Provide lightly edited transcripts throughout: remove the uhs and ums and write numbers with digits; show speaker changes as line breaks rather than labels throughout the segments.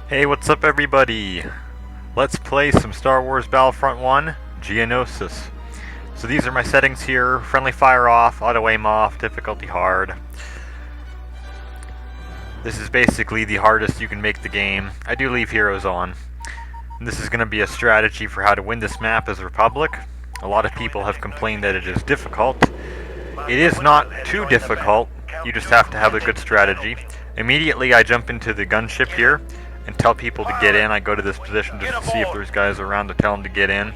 Hey, what's up everybody? Let's play some Star Wars Battlefront 1, Geonosis. So these are my settings here: friendly fire off, auto aim off, difficulty hard. This is basically the hardest you can make the game. I do leave heroes on. And this is going to be a strategy for how to win this map as Republic. A lot of people have complained that it is difficult. It is not too difficult, you just have to have a good strategy. Immediately I jump into the gunship here and tell people to get in. I go to this position just to see if there's guys around to tell them to get in.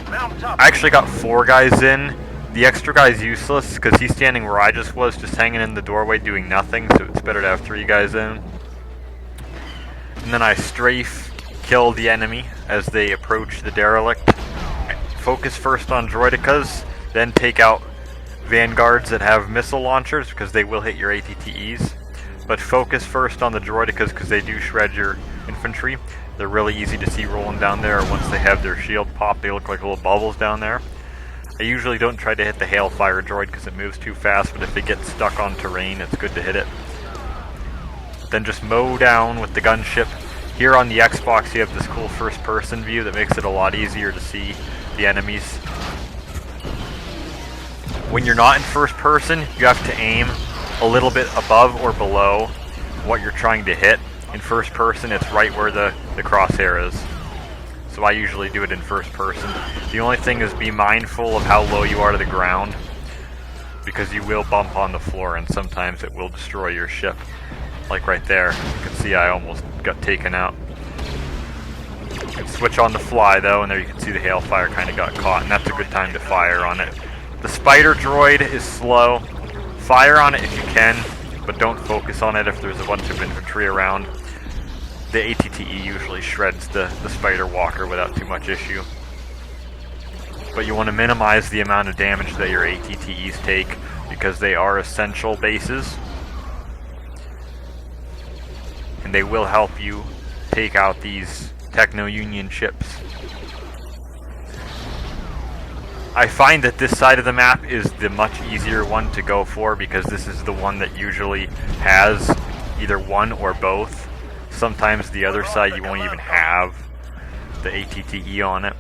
I actually got 4 guys in. The extra guy's useless because he's standing where I just was, just hanging in the doorway doing nothing, so it's better to have 3 guys in. And then I strafe kill the enemy as they approach the derelict. Focus first on droidicas, then take out vanguards that have missile launchers because they will hit your ATTEs. But focus first on the droidicas because they do shred your infantry. They're really easy to see rolling down there. Once they have their shield pop, they look like little bubbles down there. I usually don't try to hit the hailfire droid because it moves too fast, but if it gets stuck on terrain, it's good to hit it. Then just mow down with the gunship. Here on the Xbox, you have this cool first-person view that makes it a lot easier to see the enemies. When you're not in first person, you have to aim a little bit above or below what you're trying to hit. In first person, it's right where the crosshair is. So I usually do it in first person. The only thing is be mindful of how low you are to the ground, because you will bump on the floor and sometimes it will destroy your ship. Like right there, you can see I almost got taken out. You can switch on the fly though, and there you can see the hailfire kind of got caught, and that's a good time to fire on it. The spider droid is slow. Fire on it if you can, but don't focus on it if there's a bunch of infantry around. The ATTE usually shreds the spider walker without too much issue. But you want to minimize the amount of damage that your ATTEs take because they are essential bases. And they will help you take out these Techno-Union ships. I find that this side of the map is the much easier one to go for because this is the one that usually has either one or both. Sometimes the other side you won't even have the ATTE on it.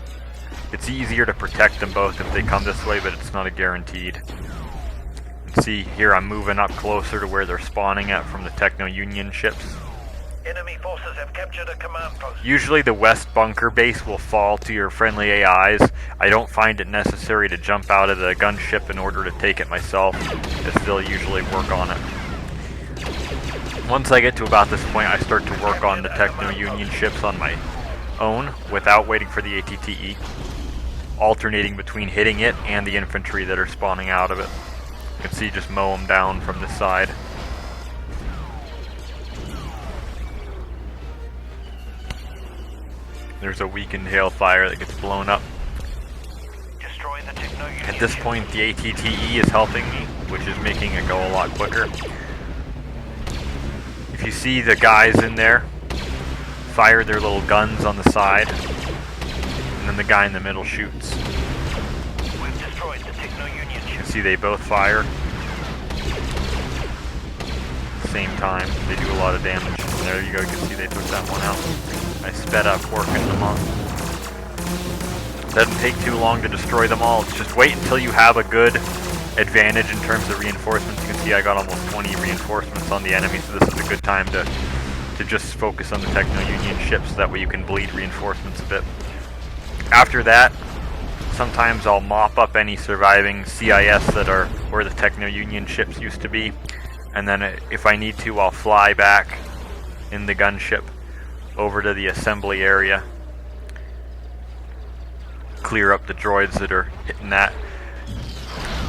It's easier to protect them both if they come this way, but it's not a guaranteed. See, here I'm moving up closer to where they're spawning at from the Techno-Union ships.
Enemy forces have captured a command post.
Usually the west bunker base will fall to your friendly AIs. I don't find it necessary to jump out of the gunship in order to take it myself. I still usually work on it. Once I get to about this point, I start to work on the Techno-Union ships on my own without waiting for the ATTE, alternating between hitting it and the infantry that are spawning out of it. You can see just mow them down from this side. There's a weakened hailfire that gets blown up.
Destroy the Techno-Union.
At this point, the ATTE is helping me, which is making it go a lot quicker. If you see the guys in there, fire their little guns on the side, and then the guy in the middle shoots.
We've destroyed the Techno-Union.
You can see they both fire. Same time, they do a lot of damage. There you go, you can see they took that one out. I sped up working them up. Doesn't take too long to destroy them all. Just wait until you have a good advantage in terms of reinforcements. You can see I got almost 20 reinforcements on the enemy, so this is a good time to just focus on the Techno-Union ships, so that way you can bleed reinforcements a bit. After that, sometimes I'll mop up any surviving CIS that are where the Techno-Union ships used to be, and then if I need to, I'll fly back in the gunship over to the assembly area, clear up the droids that are hitting that.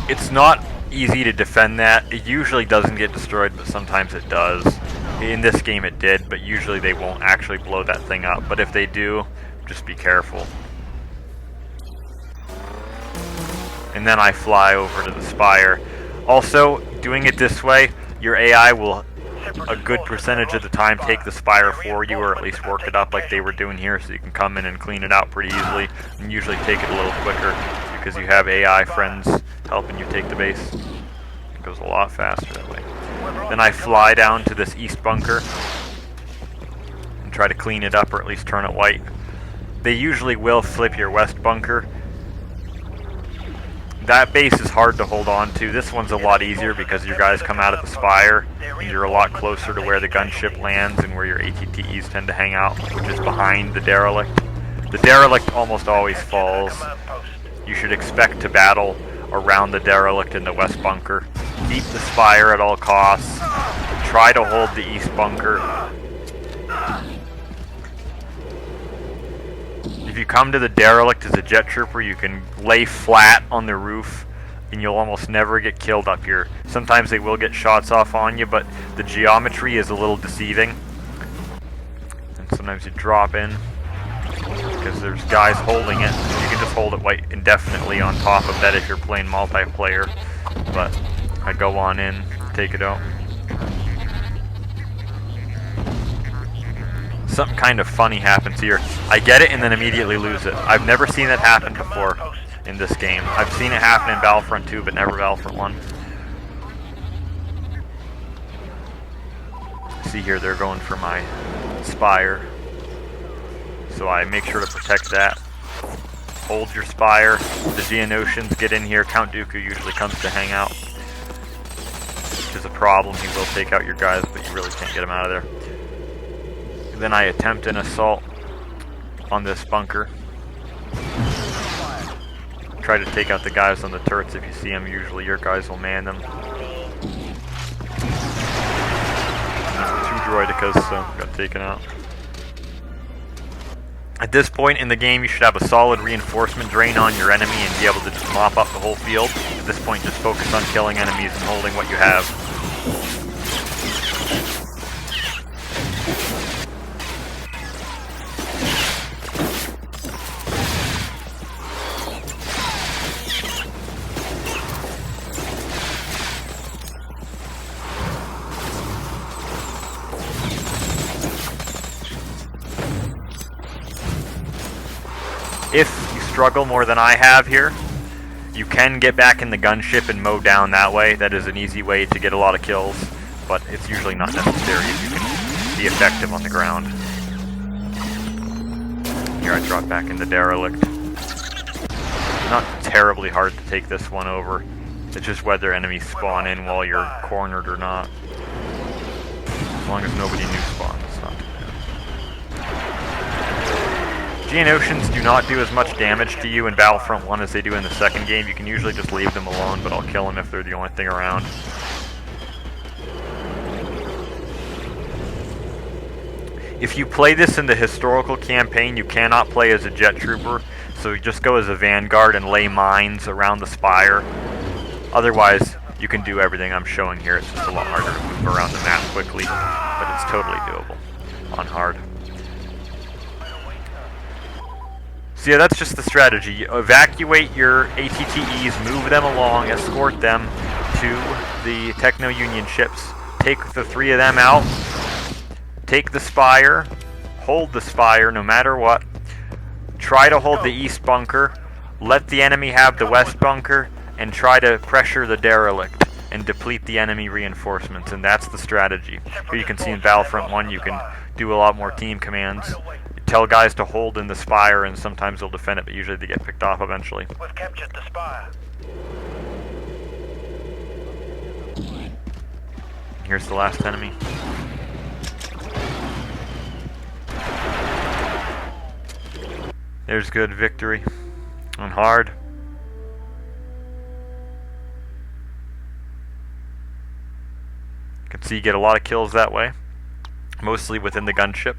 It's not easy to defend that. It usually doesn't get destroyed, but sometimes it does. In this game it did, but usually they won't actually blow that thing up. But if they do, just be careful. And then I fly over to the spire. Also, doing it this way, your AI will a good percentage of the time take the spire for you, or at least work it up like they were doing here, so you can come in and clean it out pretty easily, and usually take it a little quicker because you have AI friends helping you take the base. It goes a lot faster that way. Then I fly down to this east bunker, try to clean it up or at least turn it white. They usually will flip your west bunker. That base is hard to hold on to. This one's a lot easier because your guys come out of the spire and you're a lot closer to where the gunship lands and where your ATTEs tend to hang out, which is behind the derelict. The derelict almost always falls. You should expect to battle around the derelict in the west bunker. Keep the spire at all costs. Try to hold the east bunker. If you come to the derelict as a jet trooper, you can lay flat on the roof and you'll almost never get killed up here. Sometimes they will get shots off on you, but the geometry is a little deceiving. And sometimes you drop in because there's guys holding it. You can just hold it white indefinitely on top of that if you're playing multiplayer. But I go on in, take it out. Something kind of funny happens here. I get it and then immediately lose it. I've never seen that happen before in this game. I've seen it happen in Battlefront 2, but never Battlefront 1. See here, they're going for my spire. So I make sure to protect that. Hold your spire. The Geonosians get in here. Count Dooku usually comes to hang out, which is a problem. He will take out your guys, but you really can't get him out of there. Then I attempt an assault on this bunker. Try to take out the guys on the turrets if you see them. Usually your guys will man them. 2 droidicas, so got taken out. At this point in the game, you should have a solid reinforcement drain on your enemy and be able to just mop up the whole field. At this point, just focus on killing enemies and holding what you have. If you struggle more than I have here, you can get back in the gunship and mow down that way. That is an easy way to get a lot of kills, but it's usually not necessary if you can be effective on the ground. Here I drop back in the derelict. Not terribly hard to take this one over. It's just whether enemies spawn in while you're cornered or not. As long as nobody new spawns, it's not too bad. Geonosians do not do as much damage to you in Battlefront 1 as they do in the second game. You can usually just leave them alone, but I'll kill them if they're the only thing around. If you play this in the historical campaign, you cannot play as a jet trooper, so you just go as a vanguard and lay mines around the spire. Otherwise, you can do everything I'm showing here. It's just a lot harder to move around the map quickly, but it's totally doable on hard. So yeah, that's just the strategy. You evacuate your ATTEs, move them along, escort them to the Techno-Union ships. Take the 3 of them out, take the spire, hold the spire no matter what, try to hold the east bunker, let the enemy have the west bunker, and try to pressure the derelict and deplete the enemy reinforcements, and that's the strategy. Here you can see in Battlefront 1 you can do a lot more team commands. Tell guys to hold in the spire, and sometimes they'll defend it, but usually they get picked off eventually.
We've captured the spire.
Here's the last enemy. There's good victory on hard. You can see you get a lot of kills that way, mostly within the gunship.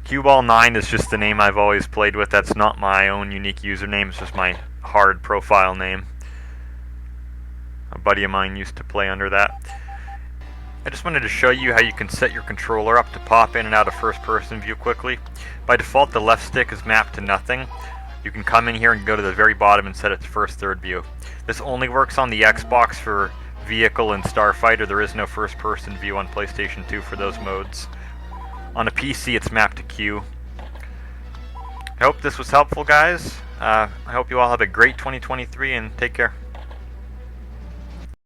Cuball9 is just the name I've always played with. That's not my own unique username, it's just my hard profile name. A buddy of mine used to play under that. I just wanted to show you how you can set your controller up to pop in and out of first person view quickly. By default, the left stick is mapped to nothing. You can come in here and go to the very bottom and set it to first third view. This only works on the Xbox for vehicle and starfighter. There is no first person view on PlayStation 2 for those modes. On a PC, it's mapped to Q. I hope this was helpful, guys. I hope you all have a great 2023, and take care.